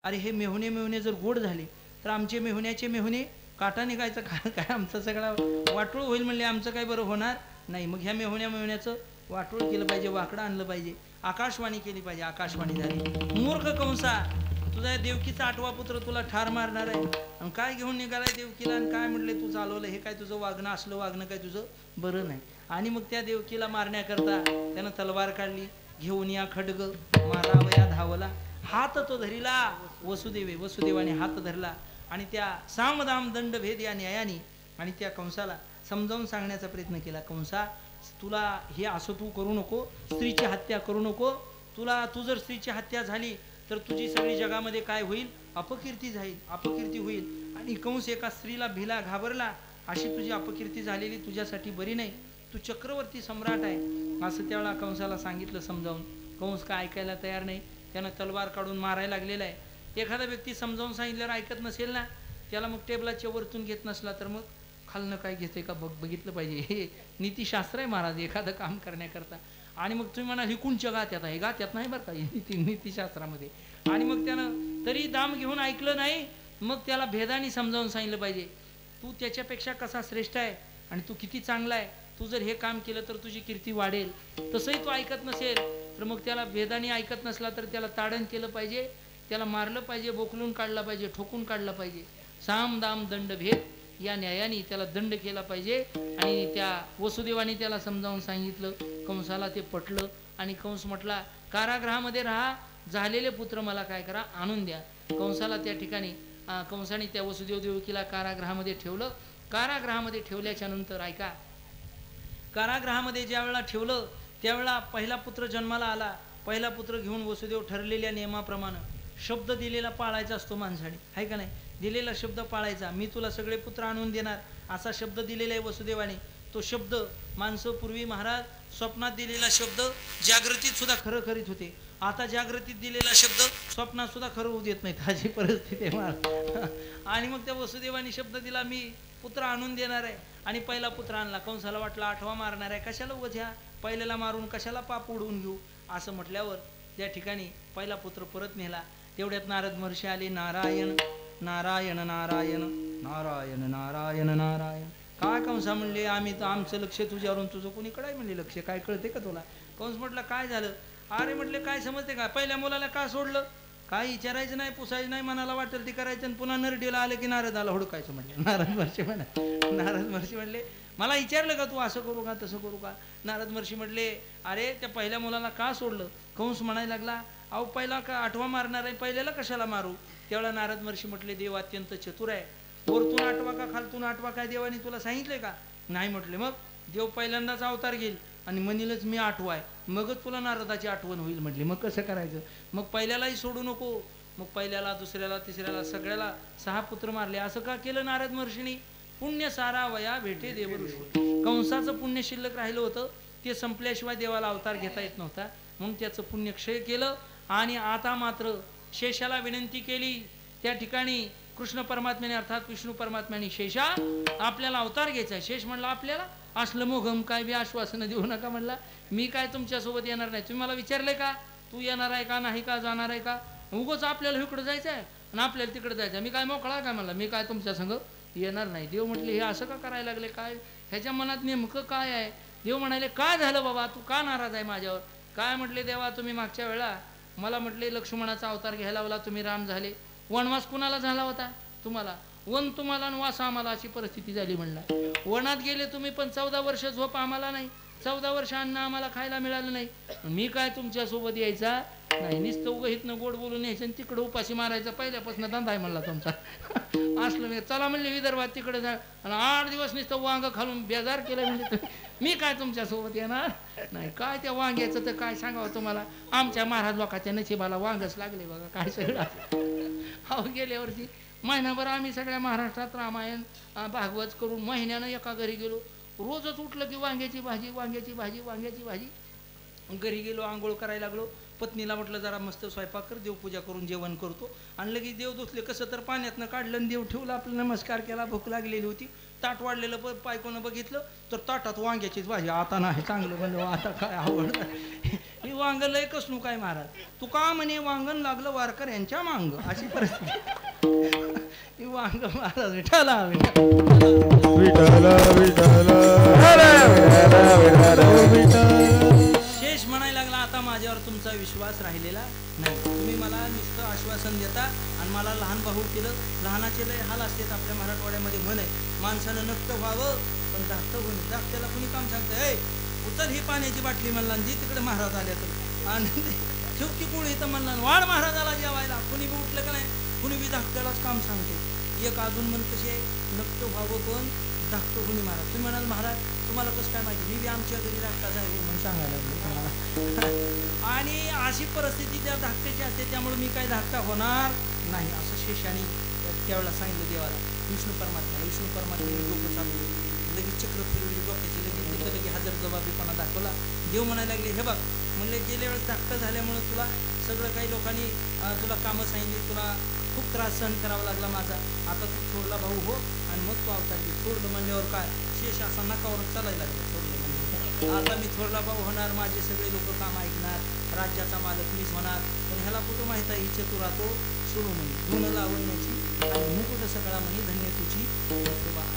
अरे हे मेहुणे मेहुणे जर गोड झाले तर आमचे मेहुण्याचे मेहुणे काटा निघायचं काय आमचं सगळा वाटोळ होईल म्हणले, आमचं काय बरं होणार नाही. मग ह्या मेहुण्या मेहुण्याचं वाटोळ केलं पाहिजे, वाकडं आणलं पाहिजे, आकाशवाणी केली पाहिजे. आकाशवाणी झाली. मूर्ख कंसा, तुझा देवकीचा 8वा पुत्र तुला ठार मारणार आहे आणि काय घेऊन निघालाय देवकीला आणि काय म्हटले तू चालवलं, हे काय तुझं वागणं असलं वागणं काय तुझं बरं नाही. आणि मग त्या देवकीला मारण्याकरता त्यानं तलवार काढली, घेऊन या खड्ग मारावया धावला. हात तो धरिला वसुदेवाने हात धरला आणि त्या सामदाम दंड भेद या न्यायाने आणि त्या कंसाला समजावून सांगण्याचा प्रयत्न केला. कंसा, तुला हे असं तू करू नको, स्त्रीची हत्या करू नको. तू जर स्त्रीची हत्या झाली तर तुझी सगळी जगामध्ये काय होईल, अपकीर्ती होईल. आणि कंस एका स्त्रीला भिला, घाबरला, अशी तुझी अपकीर्ती झालेली तुझ्यासाठी बरी नाही. तू चक्रवर्ती सम्राट आहे असं त्यावेळेला कंसाला सांगितलं समजावून. कंस काय ऐकायला तयार नाही. त्यानं तलवार काढून मारायला लागलेला आहे. एखादा व्यक्ती समजावून सांगितल्यावर ऐकत नसेल ना, त्याला मग टेबलाच्या वरतून घेत नसला तर मग खालनं काय घेते का बघितलं पाहिजे. हे नीतिशास्त्र आहे महाराज एखादं काम करण्याकरता. आणि मग तुम्ही म्हणा ही कुंच्या गात्यात आहे, गात्यात नाही बरं का नीतिशास्त्रामध्ये. आणि मग त्यानं तरी दाम घेऊन ऐकलं नाही, मग त्याला भेदाने समजावून सांगितलं पाहिजे, तू त्याच्यापेक्षा कसा श्रेष्ठ आहे आणि तू किती चांगला आहे. तू जर हे काम केलं तर तुझी कीर्ती वाढेल. तसंही तू ऐकत नसेल तर मग त्याला भेदाने ऐकत नसला तर त्याला ताडण केलं पाहिजे, त्याला मारलं पाहिजे, बोकलून काढला पाहिजे, ठोकून काढला पाहिजे. साम दाम दंड भेद या न्यायाने त्याला दंड केला पाहिजे. आणि त्या वसुदेवाने त्याला समजावून सांगितलं. कंसाला ते पटलं आणि कंस म्हटला, कारागृहामध्ये राहा, झालेले पुत्र मला काय करा आणून द्या. कंसाला त्या ठिकाणी कंसाने त्या वसुदेव देवकीला कारागृहामध्ये ठेवलं. कारागृहामध्ये ठेवल्याच्या नंतर ऐका, कारागृहामध्ये ज्या वेळेला ठेवलं त्यावेळेला पहिला पुत्र जन्माला आला. पहिला पुत्र घेऊन वसुदेव ठरलेल्या नियमाप्रमाणे शब्द दिलेला पाळायचा असतो माणसाने, आहे का नाही. दिलेला शब्द पाळायचा. मी तुला सगळे पुत्र आणून देणार असा शब्द दिलेला आहे वसुदेवाने. तो शब्द माणसं पूर्वी महाराज स्वप्नात दिलेला शब्द जागृतीत सुद्धा खरं करीत होते. आता जागृतीत दिलेला शब्द स्वप्नात सुद्धा खरं होऊ देत नाहीत, अशी परिस्थिती आहे महाराज. आणि मग त्या वसुदेवाने शब्द दिला, मी पुत्र आणून देणार आहे. आणि पहिला पुत्र आणला. कंसाला वाटला 8वा मारणार आहे, कशाला उगाच ह्या पहिल्याला मारून कशाला पाप उडवून घेऊ असं म्हटल्यावर त्या ठिकाणी पहिला पुत्र परत नेला. तेवढ्यात नारद महर्षी आले. नारायण नारायण नारायण नारायण नारायण नारायण. काय कंसा म्हणले, आम्ही तर आमचं लक्ष तुझ्यावरून, तुझं कोणीकडे आहे म्हणले लक्ष, काय कळते का तुला. कंस म्हटलं काय झालं. अरे म्हटले काय समजते का, पहिल्या मुलाला का सोडलं, काय विचारायचं नाही, पुसायचं नाही, मनाला वाटेल ती करायचं आणि पुन्हा नरडीला आलं की नारदाला हुडकायचं म्हटलं. नारद महर्षी म्हणले मला विचारलं का तू असं करू का तसं करू का. नारद महर्षी म्हटले अरे त्या पहिल्या मुलाला का सोडलं. कंस म्हणायला लागला, अहो पहिला का 8वा मारणार आहे, पहिल्याला कशाला मारू. त्यावेळेला नारद महर्षी म्हटले देव अत्यंत चतुर आहे, वरतून 8वा का खालतून 8वा काय देवाने तुला सांगितलंय का. नाही म्हटले. मग देव पहिल्यांदाच अवतार घेईल आणि म्हणीलच मी 8वा आहे, मगच तुला नारदाची आठवण होईल म्हटली. मग कसं करायचं. मग पहिल्यालाही सोडू नको. मग पहिल्याला, दुसऱ्याला, तिसऱ्याला, सगळ्याला 6 पुत्र मारले. असं का केलं नारद महर्षीनी. पुण्य सारा वया भेटे देव ऋषी. कंसाचं पुण्य शिल्लक राहिलं होतं, ते संपल्याशिवाय देवाला अवतार घेता येत नव्हता, म्हणून त्याचं पुण्य क्षय केलं. आणि आता मात्र शेषाला विनंती केली. त्या ठिकाणी कृष्ण परमात्म्याने अर्थात विष्णू परमात्म्याने शेषा आपल्याला अवतार घ्यायचा आहे. शेष म्हणला आपल्याला असलं मोघम काय बी आश्वासन देऊ नका म्हणला, मी काय तुमच्यासोबत येणार नाही. तुम्ही मला विचारले का तू येणार आहे का नाही का, जाणार आहे का. उगाच आपल्याला इकडं जायचं आहे आणि आपल्याला तिकडे जायचं आहे, मी काय मोकळा काय म्हणला, मी काय तुमच्या संग येणार नाही. देव म्हटले हे असं का करायला लागले, काय ह्याच्या मनात नेमकं काय आहे. देव म्हणाले काय झालं बाबा, तू का नाराज आहे माझ्यावर. काय म्हटले देवा, तुम्ही मागच्या वेळा मला म्हटले लक्ष्मणाचा अवतार घ्यायला लावला, तुम्ही राम झाले. वनवास कुणाला झाला होता, तुम्हाला. वन तुम्हाला आणि वास आम्हाला, अशी परिस्थिती झाली म्हणला. वनात गेले तुम्ही पण 14 वर्ष झोप आम्हाला नाही, 14 वर्ष अन्न आम्हाला खायला मिळालं नाही. मी काय तुमच्यासोबत यायचा नाही, नुसतं उगं इथनं गोड बोलून यायचं आणि तिकडं उपाशी मारायचं, पहिल्यापासून धंदा आहे म्हणला तुमचा. असलं मी चला म्हणले विदर्भात तिकडे जा आणि 8 दिवस नुसतं वांग खालून बेजार केलं म्हणजे मी काय तुमच्यासोबत येणार नाही. काय त्या वांग्याचं तर काय सांगावं तुम्हाला, आमच्या महाराज लोकांच्या नशिबाला वांगच लागले बघा काय सगळं. अहो गेल्या वर्षी महिनाभर आम्ही सगळ्या महाराष्ट्रात रामायण भागवत करून महिन्यानं एका घरी गेलो. रोजच उठलं की वांग्याची भाजी वांग्याची भाजी वांग्याची भाजी. घरी गेलो, आंघोळ करायला लागलो. पत्नीला म्हटलं जरा मस्त स्वयंपाक कर, देवपूजा करून जेवण करतो. आणि लगेच देव धुतले, कसं तर पाण्यातनं काढलं आणि देव ठेवला, आपलं नमस्कार केला. भूक लागलेली होती, ताट वाढलेलं बायकोनं बघितलं तर ताटात वांग्याचीच भाजी. आता नाही चांगलं म्हणलं, आता काय आवड. वांग लय कसणू काय महाराज, तू का म्हणे वांगण लागलं वारकर यांच्या मांग, अशी परिस्थिती. वांग महाराज विठाला शेष म्हणायला लागला, आता माझ्यावर तुमचा विश्वास राहिलेला नाही. तुम्ही मला नुसतं आश्वासन देता आणि मला लहान भाऊ केलं. लहानाचे लय हाल असतात आपल्या मराठवाड्यामध्ये म्हण आहे, माणसानं नक्क व्हावं पण धाकटं होईल. धाकट्याला कुणी काम सांगतं, ए उचल ही पाण्याची बाटली म्हणला जी तिकडे महाराज आल्या तर, आणि ठेवकी पोळी तर म्हणला वाढ महाराजाला जेवायला. कुणी बी उठलं का नाही, कुणी बी धाकट्यालाच काम सांगते. एक अजून म्हण कशी आहे, नक्क व्हावं पण धाकटं कुणी महाराज. तुम्ही म्हणाल महाराज तुम्हाला कसं काय माहिती, मी बी आमच्या घरी धाकटाच आहे म्हणून सांगायला लागलो. आणि अशी परिस्थिती त्या धाकट्याची असते, त्यामुळे मी काय धाकटा होणार नाही असं शेषाने त्यावेळेला सांगितलं देवाला. विष्णू परमात्म्याने डोकं चालवलं, लगेच चक्र फिरवली डोक्याची, लगेच तिथं लगेच हजर जबाबीपणा दाखवला. देव म्हणायला लागले, हे बघ म्हणले गेल्या वेळेस धाकटं झाल्यामुळे तुला सगळं काही लोकांनी तुला कामं सांगितली, तुला खूप त्रास सहन करावा लागला माझा. आता तू थोरला भाऊ हो आणि मग तू अवतार घे. थोरलं म्हणल्यावर काय शेष असा नकावर चालायला लागला. थोरलं म्हणजे आता मी थोरला भाऊ होणार, माझे सगळे लोक काम ऐकणार, राज्याचा मालक मीच होणार. पण ह्याला कुठं माहित आहे हिचे तू राहतो सोडू म्हणे, गुण लावण्याची आणि मुकुट सगळा म्हणे धन्य तुझी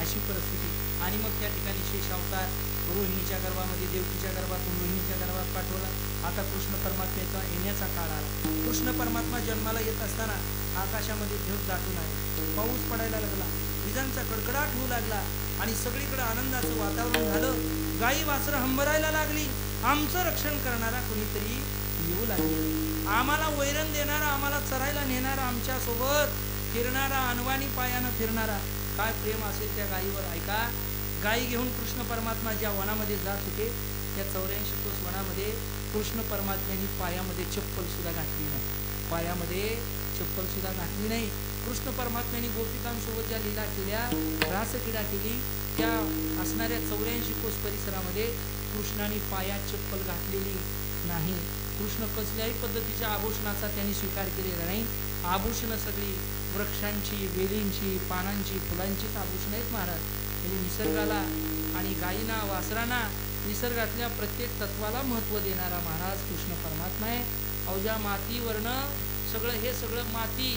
अशी परिस्थिती. आणि मग त्या ठिकाणी शेष अवतार रोहिणीच्या गर्भामध्ये, देवकीच्या गर्भातून रोहिणीच्या गर्भात पाठवला. आता कृष्ण परमात्म्याचा येण्याचा काळ आला. कृष्ण परमात्मा जन्माला येत असताना आकाशामध्ये ढग दाटून आले, पाऊस पडायला लागला, विजांचा कडकडाट होऊ लागला आणि सगळीकडे आनंदाचं वातावरण झालं. गायी वासरं हंबरायला लागली. आमचं रक्षण करणारा कोणीतरी येऊ लागले, आम्हाला वैरण देणारा, आम्हाला चरायला नेणारा, आमच्या सोबत फिरणारा, अनवाणी पायानं फिरणारा. काय प्रेम असेल त्या गायीवर. ऐका, गायी घेऊन कृष्ण परमात्मा ज्या वनामध्ये जात होते त्या 84 कोस वनामध्ये कृष्ण परमात्म्यांनी पायामध्ये चप्पल सुद्धा घातली नाही, पायामध्ये चप्पल सुद्धा घातली नाही. कृष्ण परमात्म्यांनी गोपिकांसोबत ज्या लीला केल्या, रासक्रीडा केली, त्या असणाऱ्या 84 कोस परिसरामध्ये कृष्णाने पायात चप्पल घातलेली नाही. कृष्ण कसल्याही पद्धतीच्या आभूषणाचा त्यांनी स्वीकार केलेला नाही. आभूषणं सगळी वृक्षांची, वेलींची, पानांची, फुलांचीच आभूषणं आहेत महाराज. म्हणजे निसर्गाला आणि गायीना, वासरांना, निसर्गातल्या प्रत्येक तत्वाला महत्त्व देणारा महाराज कृष्ण परमात्मा आहे. अवघ्या मातीवरनं सगळं हे सगळं माती,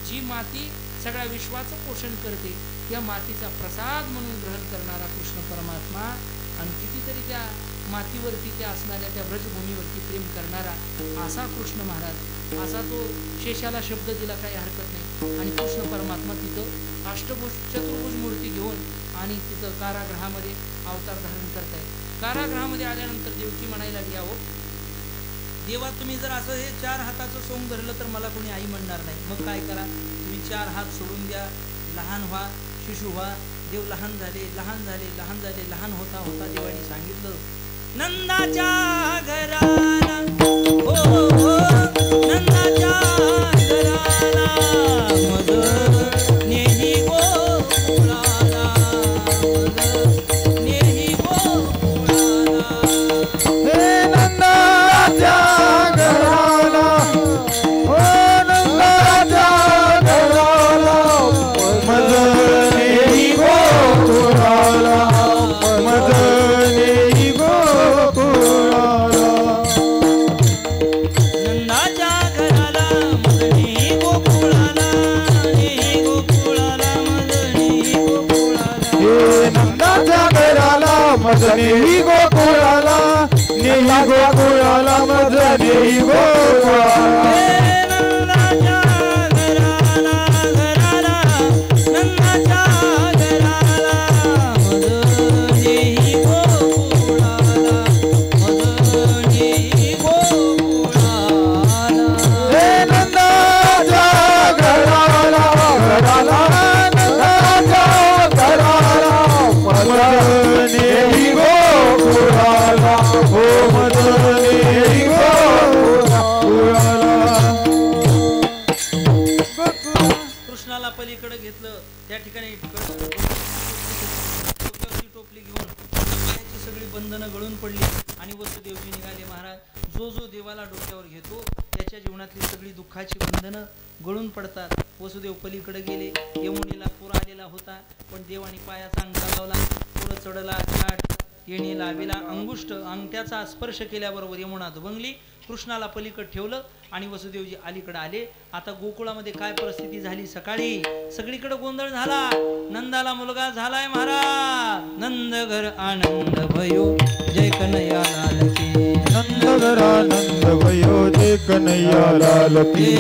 जी माती सगळ्या विश्वाचं पोषण करते, त्या मातीचा प्रसाद म्हणून ग्रहण करणारा कृष्ण परमात्मा आणि कितीतरी त्या मातीवरती त्या असणाऱ्या त्या ब्रजभूमीवरती प्रेम करणारा असा कृष्ण महाराज. असा तो शेषाला शब्द दिला काही हरकत नाही. आणि कृष्ण परमात्मा तिथं अष्टभुज चतुर्भुज मूर्ती घेऊन आणि तिथं कारागृहामध्ये अवतार धारण करताय. कारागृहामध्ये आल्यानंतर देवकी म्हणायला लागली, अहो देवा तुम्ही जर असं हे 4 हाताचं सोंग धरलं तर मला कोणी आई म्हणणार नाही. मग काय करा, तुम्ही 4 हात सोडून द्या, लहान व्हा, शिशु व्हा. देव लहान झाले, लहान झाले, लहान झाले. लहान होता होता देवाने सांगितलं, नंदाच्या घराला हो हो नंदाच्या घराला मग नेही गोकुळाला, मग नेही गोकुळाला. हे नंदाच्या घराला, हो नंदाच्या घराला मग नेही गोकुळाला, मग नेही गोकुळाला. नंदाच्या घराला मग नेही गोकुळाला, नेही गोकुळाला, मग नेही गोकुळाला. हे नंदाच्या घराला मज नेही गोकुळाला, नेही गोकुळाला मज नेही गोकुळाला. हे नंदाच्या घराला, घराला, नंदाच्या घराला मग नेही गोकुळाला, मग नेही गोकुळाला. हे नंदाच्या घराला, घराला, नंदाच्या घराला मज नेही गोकुळाला, हो मज नेही गोकुळाला. कृष्णाला पलीकडे घेतलं. त्या ठिकाणी डोक्यावरची टोपली घेऊन पायाची सगळी बंधनं गळून पडली आणि वसुदेवजी निघाले. महाराज जो जो देवाला डोक्यावर घेतो त्याच्या जीवनातली सगळी दुःखाची बंधनं गळून पडतात. वसुदेव पलीकडे गेले. यमुनेला पूर आलेला होता, पण देवाने पायाचा अंगठा लावला, पूर चढला, छाट येणे लावीला अंगुष्ट अंगठ्याचा स्पर्श केल्याबरोबर यमुना दुभंगली. कृष्णाला पलीकड ठेवलं आणि वसुदेवजी अलीकडे आले. आता गोकुळामध्ये काय परिस्थिती झाली, सकाळी सगळीकडे गोंधळ झाला. नंदाला मुलगा झालाय महाराज. नंद घर आनंद भयो जय कन्हैया लाल की. नंद घर आनंद भयो जय कन्हैया लाल की.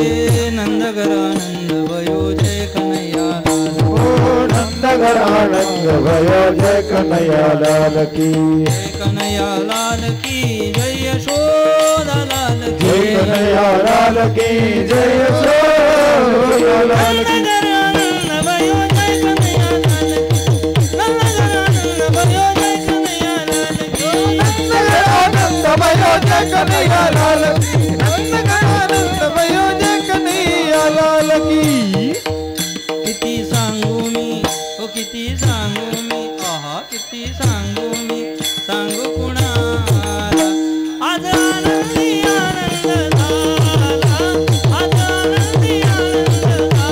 नंद घर आनंद भयो जय कन्हैया लाल. ओ नंद घर आनंद भयो जय कन्हैया लाल की. जय कन्हैया लाल की जय यशोदा लाल की. जय कन्हैया लाल की जय यशोदा लाल की. आनंद भयो जय कन्हैया लाल की. आनंद भयो जय कन्हैया लाल की. किती सांगू मी ओ किती सांगू मी आहा किती सांगू मी सांगू कुणाला. आज आनंदी आनंद झाला. आज आनंदी आनंद झाला.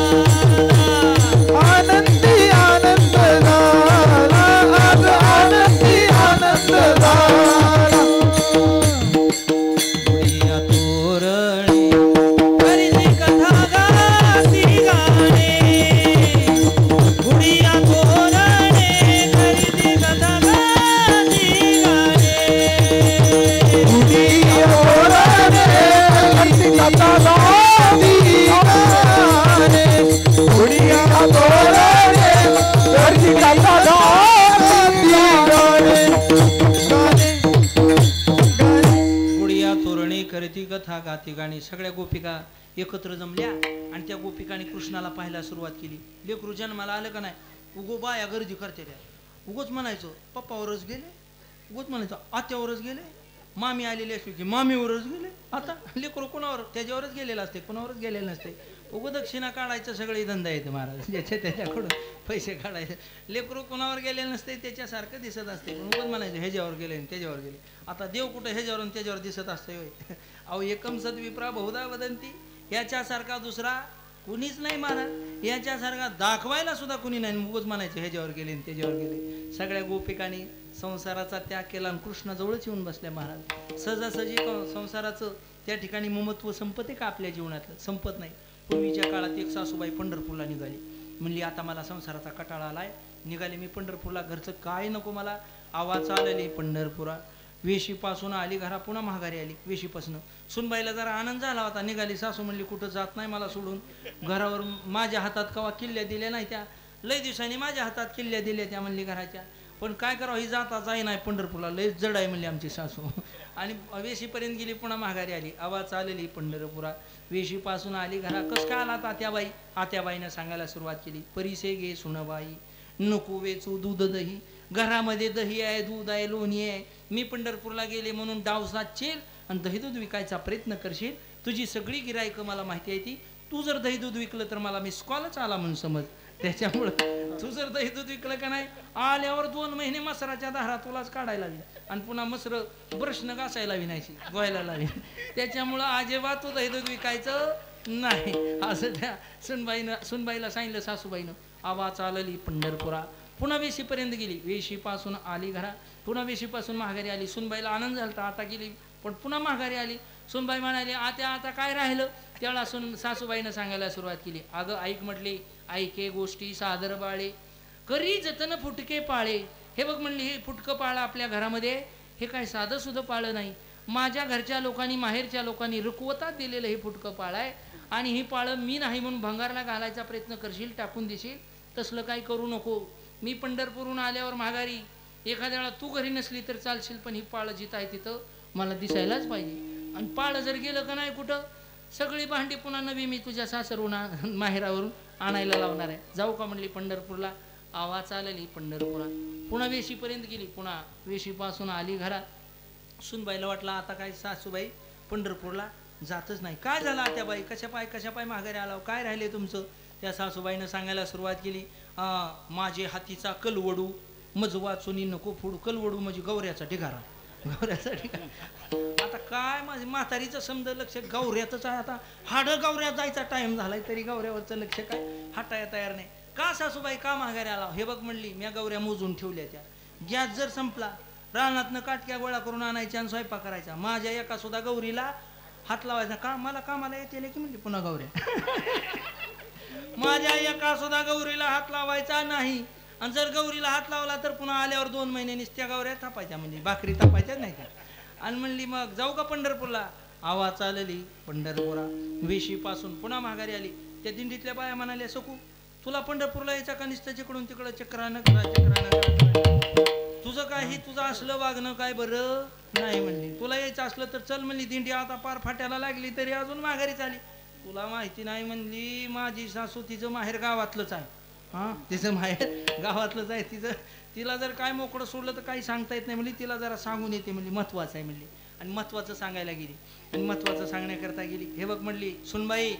आनंदी आनंद झाला. आज आनंदी आनंद झाला. गुढिया तोरणी करीती कथा गाती गाणे. गुढिया तोरणे करीती कथा गाती गाणे. गुढिया तोरणे करीती कथा गाती गाणे. गुढिया तोरणे करीती कथा गाती गाणे. गुढिया तोरणे करती कथा गाती गाणी. सगळ्या गोपिका एकत्र जमल्या आणि त्या गोपिकाने कृष्णाला पाहायला सुरुवात केली. लेकरू जन्माला आलं का नाही, उगो बाया गर्दी करते त्या. उगोच म्हणायचं पप्पावरच गेले, उगोच म्हणायचं आत्यावरच गेले, मामी आलेली असली की मामीवरच गेले. आता लेकरू कोणावर त्याच्यावरच गेलेलं असते, कोणावरच गेलेलं नसते. उगो दक्षिणा काढायचं सगळे धंदा येते महाराज. ज्याच्या त्याच्याकडून पैसे काढायचे. लेकरू कोणावर गेलेलं नसते, त्याच्यासारखं दिसत असते. पण उगोच म्हणायचं ह्याच्यावर गेले आणि त्याच्यावर गेले. आता देव कुठं ह्याच्यावर आणि त्याच्यावर दिसत असते होय. अहो एकम सद्विप्रा बहुधा वदंती. याच्यासारखा दुसरा कुणीच नाही महाराज. याच्यासारखा दाखवायला सुद्धा कुणी नाही. उगोच म्हणायचं ह्याच्यावर गेले आणि त्याच्यावर गेले. सगळ्या गोपिकांनी संसाराचा त्याग केला आणि कृष्ण जवळच येऊन बसल्या महाराज. सहजासहजी संसाराचं त्या ठिकाणी ममत्व संपते का आपल्या जीवनातलं? संपत नाही. पूर्वीच्या काळात एक सासूबाई पंढरपूरला निघाली. म्हणली आता मला संसाराचा कटाळा आलाय, निघाले मी पंढरपूरला. घरचं काय नको मला. आवाज आलेली पंढरपुरा. वेशीपासून आली घरा, पुन्हा माघारी आली वेशीपासून. सुनबाईला जरा आनंद झाला होता. निघाली. सासू म्हणली कुठं जात नाही मला सोडून. घरावर माझ्या हातात कवा किल्ल्या दिल्या नाही त्या. लय दिवसांनी माझ्या हातात किल्ल्या दिल्या त्या म्हणली घराच्या. पण काय करावं, ही जाता जाई नाही पंढरपूरला, लय जड आहे म्हणली आमची सासू. आणि वेशीपर्यंत गेली, पुन्हा माघारी आली. आवाज आलेली पंढरपुरा. वेशीपासून आली घरा. कस काय आला आत्याबाई? आत्याबाईनं सांगायला सुरुवात केली. परिसे घे सुनबाई नको वेचू दूध दही. घरामध्ये दही आहे, दूध आहे, लोणी आहे. मी पंढरपूरला गेले म्हणून डाव साधशील आणि दही दूध विकायचा प्रयत्न करशील. तुझी सगळी गिरायकं मला माहिती आहे ती. तू जर दही दूध विकलं तर मला मिस कॉलच आला म्हणून समज. त्याच्यामुळं तू जर दही दूध विकलं का नाही, आल्यावर 2 महिने मसराच्या दारा तुलाच काढायला लावी आणि पुन्हा मसर ब्रशनं घासायला विनायची, गोयला लावी. त्याच्यामुळं अजिबात तू दही दूध विकायचं नाही असं त्या सुनबाईला सांगितलं सासूबाईनं. आवाज आलेली पंढरपुरा. पुन्हा वेशीपर्यंत गेली. वेशीपासून आली घरा. पुन्हा वेशीपासून माघारी आली. सुनबाईला आनंद झाला, आता गेली. पण पुन्हा माघारी आली. सुनबाई म्हणाली आता काय राहिलं? त्यावेळा सासूबाईनं सांगायला सुरुवात केली. अगं ऐक म्हटली, ऐके गोष्टी सादर बाळे करी जतन फुटके पाळे. हे बघ म्हणली, हे फुटकं पाळं आपल्या घरामध्ये हे काय साधं सुद्धा पाळं नाही. माझ्या घरच्या लोकांनी, माहेरच्या लोकांनी रुकवतात दिलेलं हे फुटकं पाळं आहे. आणि ही पाळं मी नाही म्हणून भंगारला घालायचा प्रयत्न करशील, टाकून देशील, तसलं काही करू नको. मी पंढरपूरहून आल्यावर माघारी एखाद्या वेळा तू घरी नसली तर चालशील, पण ही पाळं जिथं आहे तिथं मला दिसायलाच पाहिजे. आणि पाळं जर गेलं का नाही कुठं, सगळी भांडी पुन्हा नवी मी तुझ्या सासरहून माहेरावरून आणायला लावणार आहे. जाऊ का म्हणली पंढरपूरला. आवाज आलेली पंढरपुरा. पुन्हा वेशीपर्यंत गेली. पुन्हा वेशीपासून आली घरात. सुनबाईला वाटलं आता काय सासूबाई पंढरपूरला जातच नाही. काय झालं आत्याबाई, कशा पाय माघारी आला, काय राहिले तुमचं? त्या सासूबाईनं सांगायला सुरुवात केली. माझे हातीचा कलवडू मज वाचून नको फोडू. कलवडू म्हणजे गौऱ्याचा ढिगारा, गौऱ्याचा ढिगारा. आता काय माझे म्हातारीचं समजा लक्ष गौऱ्यातच आहे. आता हाडं गौऱ्यात जायचा टाइम झालाय तरी गौऱ्यावरचं लक्ष काय हटायला तयार नाही. का सासूबाई का माघारी आला? हे बघ म्हणली, मी गौऱ्या मोजून ठेवल्या त्या. गॅस जर संपला, रानातनं काटक्या गोळा करून आणायच्या आणि स्वयंपाक करायचा. माझ्या एका सुद्धा गौरीला हात लावायचा का मला कामाला येते की म्हणली पुन्हा गौऱ्या. माझ्या एका सुद्धा गौरीला हात लावायचा नाही. आणि जर गौरीला हात लावला तर पुन्हा आल्यावर 2 महिने त्या गौऱ्या थापायच्या म्हणजे भाकरी थापायच्या नाही त्या. आणि म्हणली मग जाऊ का पंढरपूरला. आवाज चालली पंढरपुरा वेशीपासून पुन्हा माघारी आली. त्या दिंडीतल्या बाया म्हणाल्या सकू तुला पंढरपूरला यायचा का नुसतं जिकडून तिकडं चक्रानं करा. तुझं काय ही तुझं असलं वागणं काय बरं नाही म्हणली. तुला यायचं असलं तर चल म्हणली. दिंडी आता पार फाट्याला लागली तरी अजून माघारीच आली. तुला माहिती नाही म्हणली माझी सासू तिचं माहेर गावातलंच आहे. हां तिचं माहेर गावातलंच आहे. तिला जर काय मोकळं सोडलं तर काही सांगता येत नाही म्हणली. तिला जरा सांगून येते म्हणली महत्वाचं आहे म्हणली. आणि महत्वाचं सांगायला गेली आणि महत्वाचं सांगण्याकरता गेली. हे बघ म्हणली सुनबाई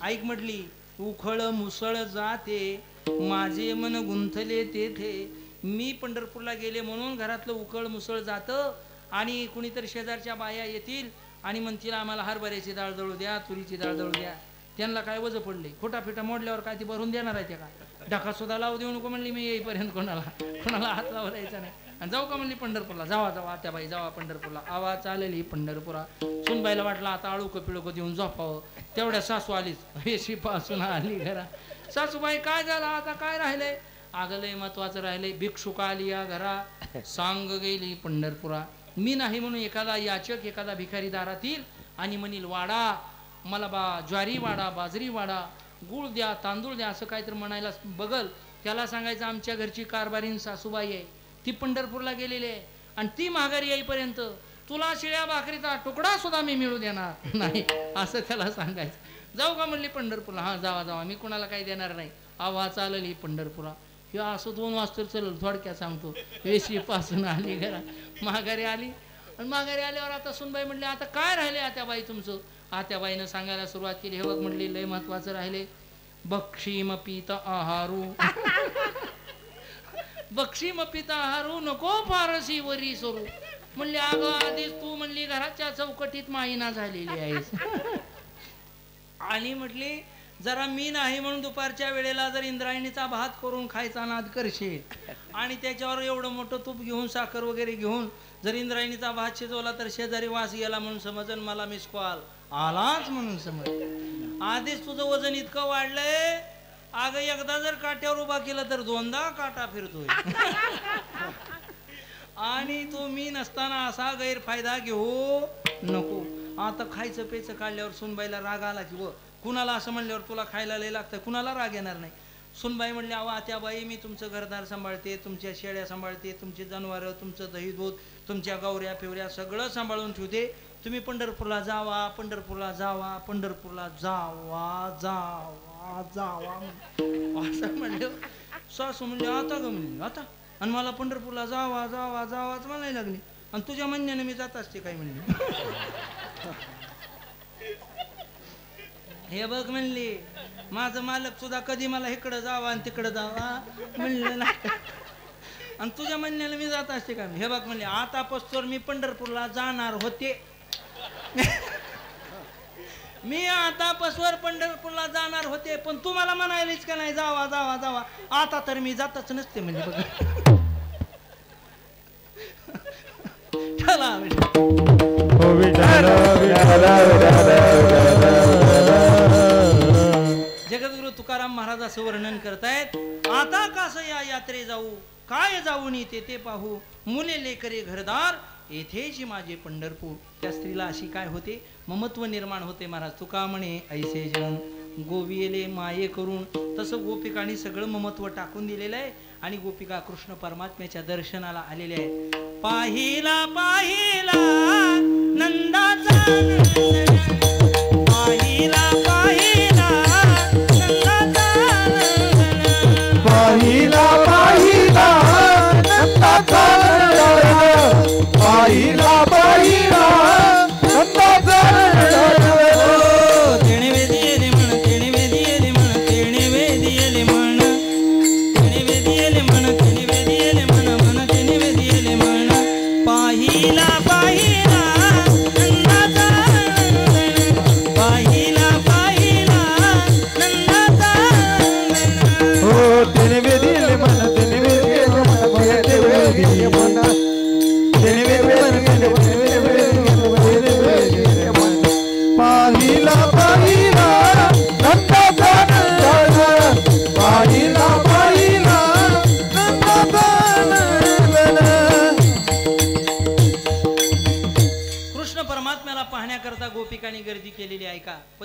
ऐक म्हटली उखळ मुसळ जाते माझे मन गुंथले तेथे. मी पंढरपूरला गेले म्हणून घरातलं उखळ मुसळ जातं आणि कुणीतरी शेजारच्या बाया येतील आणि म्हणतील आम्हाला हरभऱ्याची डाळ दळू द्या तुरीची डाळ दळू द्या. त्यांना काय वजं पडले खोटा फिटा मोडल्यावर काय ती भरून देणार आहे त्या का. ढाका सुद्धा लावू देऊ नको म्हणली मी येईपर्यंत कोणाला हात लावू द्यायचा नाही. आणि जाऊ का म्हणली पंढरपूरला. जावा त्या बाई जावा पंढरपूरला. आवाज चालली पंढरपुरा. सुनबाईला वाटलं आता आळूक पिळूक देऊन झोपावं. तेवढ्या सासू आलीच वेशीपासून आली घरा. सासूबाई काय झालं आता काय राहिलंय. अगं लय महत्वाचं राहिलंय. भिक्षुक आली या घरा सांग गेली पंढरपुरा. मी नाही म्हणून एखादा याचक एखादा भिकारी दारात येईल आणि म्हणील वाडा मला ज्वारी वाडा बाजरी वाडा गुळ द्या तांदूळ द्या असं काहीतरी म्हणायला बघल. त्याला सांगायचं आमच्या घरची कारभारीन सासूबाई आहे ती पंढरपूरला गेलेली आहे आणि ती माघारी येईपर्यंत तुला शिळ्या भाकरीचा तुकडा सुद्धा मी मिळू देणार नाही असं त्याला सांगायचं. जाऊ का म्हणली पंढरपूरला. हां जावा मी कुणाला काही देणार नाही. आवाज चालली पंढरपुरा. हे असं 2 वाजता चल थोडक्यात सांगतो. वेशीपासून आली घरा माघारी आली आणि माघारी आल्यावर आता सुनबाई म्हणली आता काय राहिले आत्याबाई तुमचं. आत्याबाईनं सांगायला सुरुवात केली. हे बघ म्हणली लय महत्वाचं राहिले बक्षीम पीत आहारू बक्षीम पीत आहारू नको फारसी वरी सरू. म्हणली अगं आधीच तू म्हणली घराच्या चौकटीत माईना झालेली आहेस. आणि म्हटली जरा मी नाही म्हणून दुपारच्या वेळेला जर इंद्रायणीचा भात करून खायचा नाद करशील आणि त्याच्यावर एवढं मोठं तूप घेऊन साखर वगैरे घेऊन जर इंद्रायणीचा भात शिजवला तर शेजारी वास गेला म्हणून समजन मला मिस कॉल आलाच म्हणून समज. आधीच तुझं वजन इतकं वाढलंय अगं एकदा जर काट्यावर उभा केलं तर 2दा काटा फिरतोय. आणि तू मी नसताना असा गैरफायदा घेऊ नको. आता खायचं पेचं काढल्यावर सुनबाईला राग आला की व कुणाला असं म्हणल्यावर तुला खायला लय लागतं कुणाला राग येणार नाही. सुनबाई म्हणली अहो आत्याबाई मी तुमचं घरदार सांभाळते तुमच्या शेळ्या सांभाळते तुमची जनावरं तुमचं दही दूध तुमच्या गौऱ्या पिवऱ्या सगळं सांभाळून ठेवते. तुम्ही पंढरपूरला जावा पंढरपूरला जावा पंढरपूरला जावा जावा जावा असं म्हणलं. सासू म्हणले आता ग म्हणली आता आणि मला पंढरपूरला जावा जावा जावाच म्हणायला लागली आणि तुझ्या म्हणण्याने मी जात असते काय म्हणली. हे बघ म्हणली माझं मालक सुद्धा कधी मला इकडं जावा आणि तिकडं जावा म्हणलं नाही आणि तुझ्या म्हणण्याला मी जात असते का. हे बघ म्हणले आता पस्तोर मी पंढरपूरला जाणार होते. मी आता पसवर पंढरपूरला जाणार होते पण तू मला म्हणायलीच का नाही जावा जावा जावा आता तर मी जातच नसते म्हणजे बघ. चला जगद्गुरु तुकाराम महाराज असं वर्णन करतायत. आता कसं या यात्रे जाऊ काय जाऊन येते ते पाहू मुले लेकरे घरदार येथेची माझे पंढरपूर. त्या स्त्रीला अशी काय होते ममत्व निर्माण होते. महाराज तुका म्हणे ऐसे जन गोविले माये करून. तसं गोपिकांनी सगळं ममत्व टाकून दिलेलं आहे आणि गोपिका कृष्ण परमात्म्याच्या दर्शनाला आलेल्या आहेत. पाहिला पाहिला नंदाचा पाहिला पाहिला नंदाचा पाहिला पाहिला नंदाचा पाहिला पाहिला नंदाचा तेणे वेदियेले म्हण तेणे वेदियेले म्हण तेणे वेदियेले म्हण तेणे वेदियेले म्हण तेणे वेदियेले म्हण म्हण तेणे वेदियेले म्हण. पाहिला पाहिला नंदाचा पाहिला पाहिला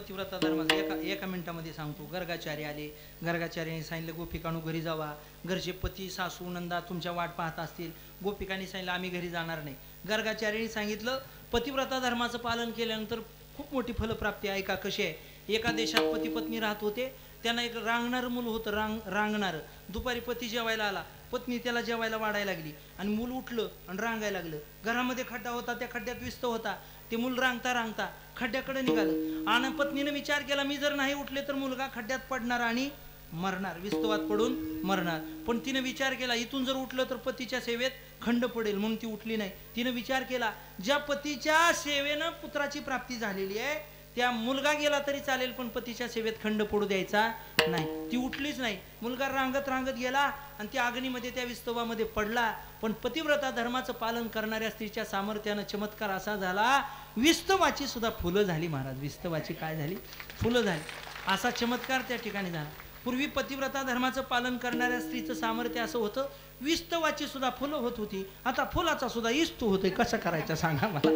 पतिव्रता धर्माचा एका मिनिटामध्ये सांगतो. गर्गाचार्य आले. गर्गाचार्याने सांगितलं गोपिकांनो घरी जावा. घरचे पती सासू नंदा तुमच्या वाट पाहत असतील. गोपिकांनी सांगितलं आम्ही घरी जाणार नाही. गर्गाचार्याने सांगितलं पतिव्रता धर्माचं पालन केल्यानंतर खूप मोठी फलप्राप्ती आहे. का कशी आहे? एका देशात पती पत्नी राहत होते. त्यांना एक रांगणारं मूल होतं. रांगणारं. दुपारी पती जेवायला आला. पत्नी त्याला जेवायला वाढायला लागली आणि मूल उठलं आणि रांगायला लागलं. घरामध्ये खड्डा होता. त्या खड्ड्यात विस्त होता. ते मूल रांगता रांगता खड्ड्याकडे निघालं आणि पत्नीने विचार केला मी जर नाही उठले तर मुलगा खड्ड्यात पडणार आणि मरणार, विस्तवात पडून मरणार. पण तिने विचार केला इथून जर उठलं तर पतीच्या सेवेत खंड पडेल म्हणून ती उठली नाही. तिने विचार केला ज्या पतीच्या सेवेनं पुत्राची प्राप्ती झालेली आहे त्या मुलगा गेला तरी चालेल पण पतीच्या सेवेत खंड पडू द्यायचा नाही. ती उठलीच नाही. मुलगा रांगत रांगत गेला आणि त्या अग्नीमध्ये त्या विस्तवामध्ये पडला. पण पतिव्रता धर्माचं पालन करणाऱ्या स्त्रीच्या सामर्थ्यानं चमत्कार असा झाला विस्तवाची सुद्धा फुलं झाली महाराज. विस्तवाची काय झाली? फुलं झाली. असा चमत्कार त्या ठिकाणी झाला. पूर्वी पतिव्रता धर्माचं पालन करणाऱ्या स्त्रीचं सामर्थ्य असं होतं विस्तवाची सुद्धा फुलं होत होती. आता फुलाचा सुद्धा इस्तू होतोय. कसं करायचं सांगा मला.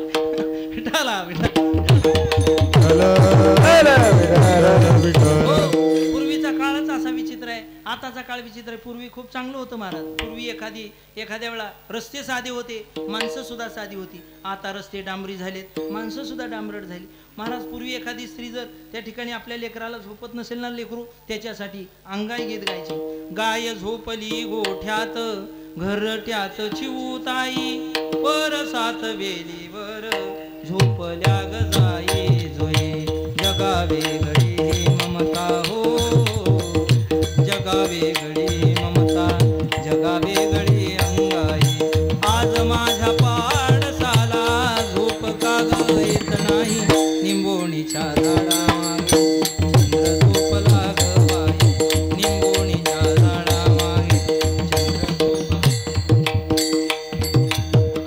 पूर्वीचा काळच असा विचित्र आहे. आताचा काळ विचित्र आहे. पूर्वी खूप चांगलं होतं महाराज. पूर्वी एखाद्या वेळा रस्ते साधे होते, माणसं सुद्धा साधी होती. आता रस्ते डांबरी झालेत, माणसं सुद्धा डांबरट झाली. महाराज पूर्वी एखादी स्त्री जर त्या ठिकाणी आपल्या लेकराला झोपत नसेल ना लेकरू त्याच्यासाठी अंगाई गीत गायची. गाय झोपली गोठ्यात घरट्यात चिवताई परसात वेलीवर झोपल्या गजाई जोई जगा वेगळी ममता हो जगा वेगळी ममता जगा वेगळी अंगाई आज माझ्या पाडसाला झोप का ग येत नाही निंबोणीच्या झाडामागे चंद्र झोपला ग बाई निंबोणीच्या झाडामागे चंद्र.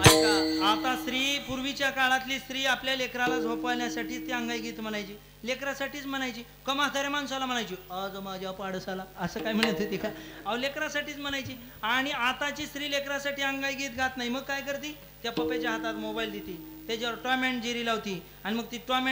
ऐका आता स्त्री पूर्वीच्या काळातली स्त्री आपल्या लेकराला झोपवण्यासाठीच ती अंगाई गीत म्हणायची. लेकरासाठीच म्हणायची. का म्हाताऱ्या माणसाला म्हणायची आज माझ्या पाडसाला असं काय म्हणत होती का? अहो लेकरासाठीच म्हणायची. आणि आताची स्त्री लेकरासाठी अंगाई गीत गात नाही. मग काय करते? त्या पप्याच्या हातात मोबाईल देते, त्याच्यावर टॉम अँड जेरी लावती आणि मग ती टॉम